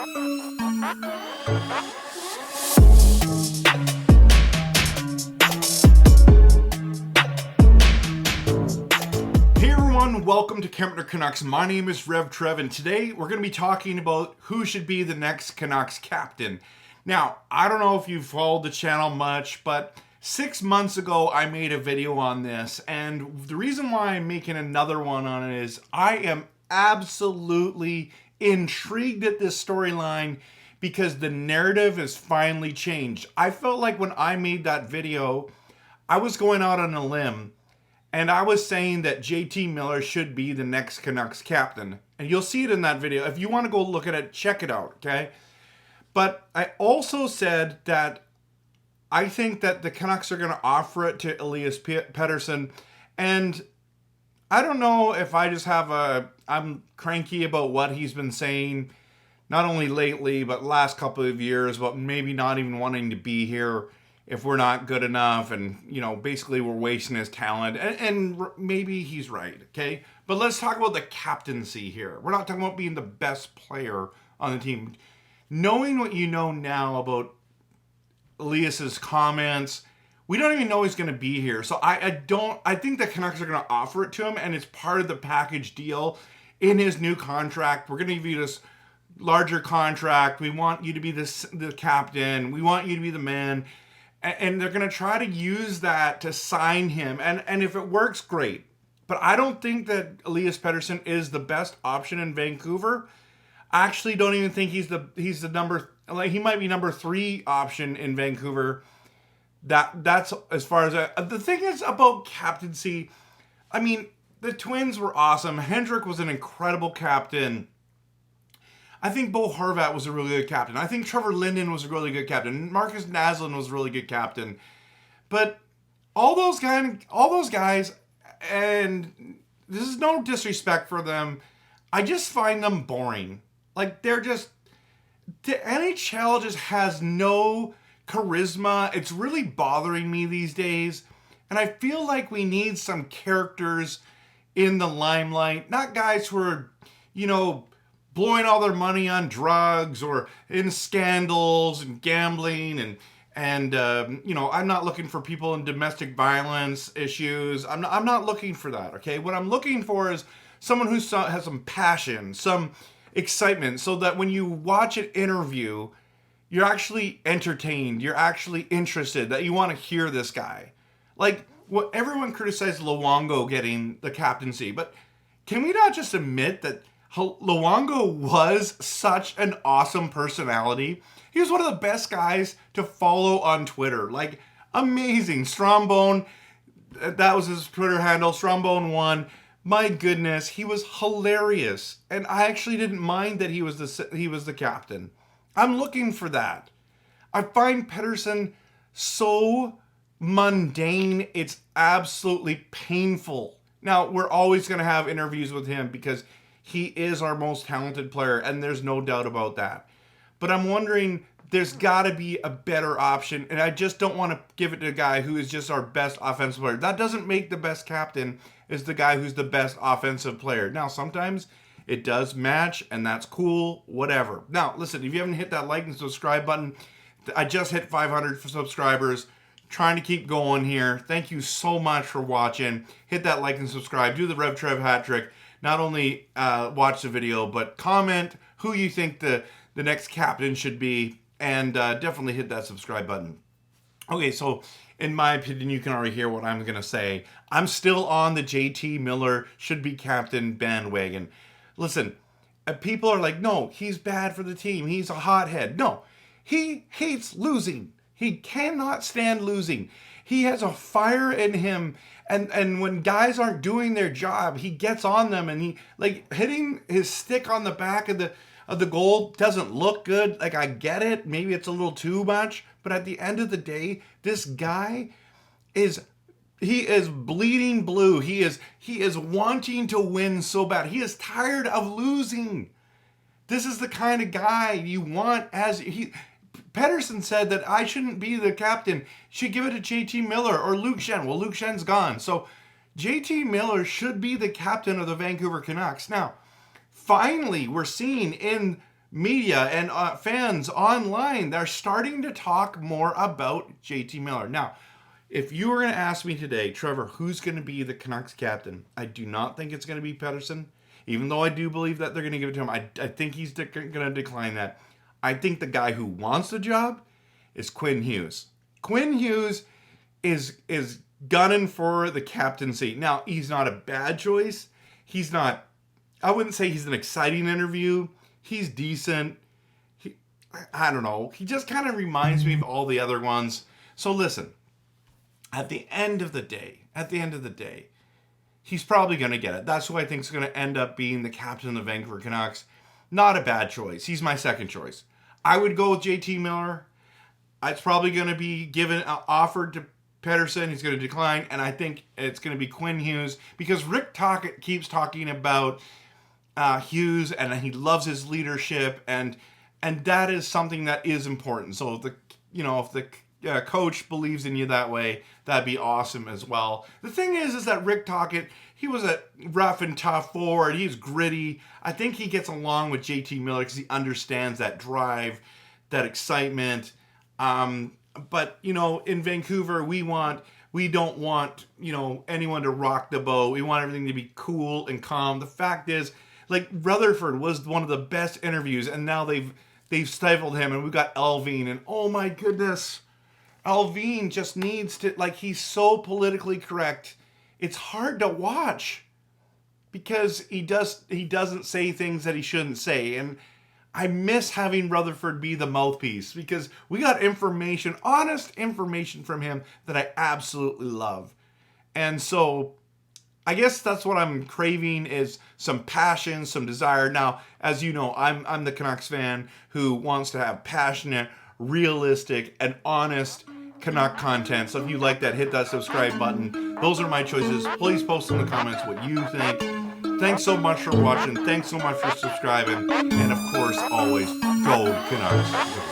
Welcome to Vancouver Canucks. My name is Rev Trev, and today we're going to be talking about who should be the next Canucks captain. Now, I don't know if you've followed the channel much, but 6 months ago I made a video on this, and the reason why I'm making another one on it is I am absolutely intrigued at this storyline because the narrative has finally changed. I felt like when I made that video, I was going out on a limb. And I was saying that JT Miller should be the next Canucks captain. And you'll see it in that video. If you want to go look at it, check it out, okay? But I also said that I think that the Canucks are going to offer it to Elias Pettersson. And I don't know if I just I'm cranky about what he's been saying, not only lately, but last couple of years, but maybe not even wanting to be here if we're not good enough, and, you know, basically we're wasting his talent, and maybe he's right, okay? But let's talk about the captaincy here. We're not talking about being the best player on the team. Knowing what you know now about Elias's comments, we don't even know he's going to be here. So I think the Canucks are going to offer it to him, and it's part of the package deal in his new contract. We're going to give you this larger contract. We want you to be the captain. We want you to be the man. And they're going to try to use that to sign him. And if it works, great. But I don't think that Elias Pettersson is the best option in Vancouver. I actually don't even think he's the number, like, he might be number 3 option in Vancouver. That's as far as the thing is about captaincy. I mean, the Twins were awesome. Hendrick was an incredible captain. I think Bo Horvat was a really good captain. I think Trevor Linden was a really good captain. Marcus Naslund was a really good captain. But all those guys, and this is no disrespect for them, I just find them boring. Like, they're just, the NHL just has no charisma. It's really bothering me these days. And I feel like we need some characters in the limelight. Not guys who are, you know, blowing all their money on drugs or in scandals and gambling and you know, I'm not looking for people in domestic violence issues. I'm not looking for that, okay? What I'm looking for is someone who has some passion, some excitement, so that when you watch an interview, you're actually entertained, you're actually interested, that you want to hear this guy. Like, what everyone criticized Luongo getting the captaincy, but can we not just admit that Luongo was such an awesome personality? He was one of the best guys to follow on Twitter. Like, amazing. Strombone, that was his Twitter handle, Strombone1. My goodness, he was hilarious. And I actually didn't mind that he was the captain. I'm looking for that. I find Pettersson so mundane, it's absolutely painful. Now, we're always going to have interviews with him because he is our most talented player, and there's no doubt about that. But I'm wondering, there's got to be a better option, and I just don't want to give it to a guy who is just our best offensive player. That doesn't make the best captain is the guy who's the best offensive player. Now, sometimes it does match, and that's cool, whatever. Now, listen, if you haven't hit that like and subscribe button, I just hit 500 subscribers. Trying to keep going here. Thank you so much for watching. Hit that like and subscribe. Do the Rev Trev hat trick. Not only watch the video, but comment who you think the next captain should be, and definitely hit that subscribe button. Okay, so in my opinion, you can already hear what I'm going to say. I'm still on the JT Miller should be captain bandwagon. Listen, people are like, no, he's bad for the team. He's a hothead. No, he hates losing. He cannot stand losing. He has a fire in him. And when guys aren't doing their job, he gets on them, and he, like, hitting his stick on the back of the goal doesn't look good. Like, I get it. Maybe it's a little too much. But at the end of the day, this guy is bleeding blue. He is wanting to win so bad. He is tired of losing. This is the kind of guy you want Pettersson said that I shouldn't be the captain. Should give it to JT Miller or Luke Schenn. Well, Luke Schenn's gone. So JT Miller should be the captain of the Vancouver Canucks. Now, finally, we're seeing in media and fans online, they're starting to talk more about JT Miller. Now, if you were going to ask me today, Trevor, who's going to be the Canucks captain? I do not think it's going to be Pettersson, even though I do believe that they're going to give it to him. I think he's going to decline that. I think the guy who wants the job is Quinn Hughes. Quinn Hughes is gunning for the captaincy. Now, he's not a bad choice. He's not, I wouldn't say he's an exciting interview. He's decent. I don't know. He just kind of reminds me of all the other ones. So listen, at the end of the day, he's probably going to get it. That's who I think is going to end up being the captain of the Vancouver Canucks. Not a bad choice. He's my second choice. I would go with JT Miller. It's probably going to be offered to Pettersson. He's going to decline. And I think it's going to be Quinn Hughes because Rick Tocchet keeps talking about Hughes and he loves his leadership. And that is something that is important. So if the coach believes in you that way, that'd be awesome as well. The thing is that Rick Tocchet, he was a rough and tough forward. He's gritty. I think he gets along with JT Miller because he understands that drive, that excitement. But in Vancouver, we don't want anyone to rock the boat. We want everything to be cool and calm. The fact is, like, Rutherford was one of the best interviews, and now they've stifled him, and we've got Alvin, and oh my goodness, Alvin just needs to, he's so politically correct. It's hard to watch because he doesn't say things that he shouldn't say. And I miss having Rutherford be the mouthpiece because we got information, honest information from him that I absolutely love. And so I guess that's what I'm craving is some passion, some desire. Now, as you know, I'm the Canucks fan who wants to have passionate, realistic, and honest Canuck content. So if you like that, hit that subscribe button. Those are my choices. Please post in the comments what you think. Thanks so much for watching. Thanks so much for subscribing. And of course, always go Canucks.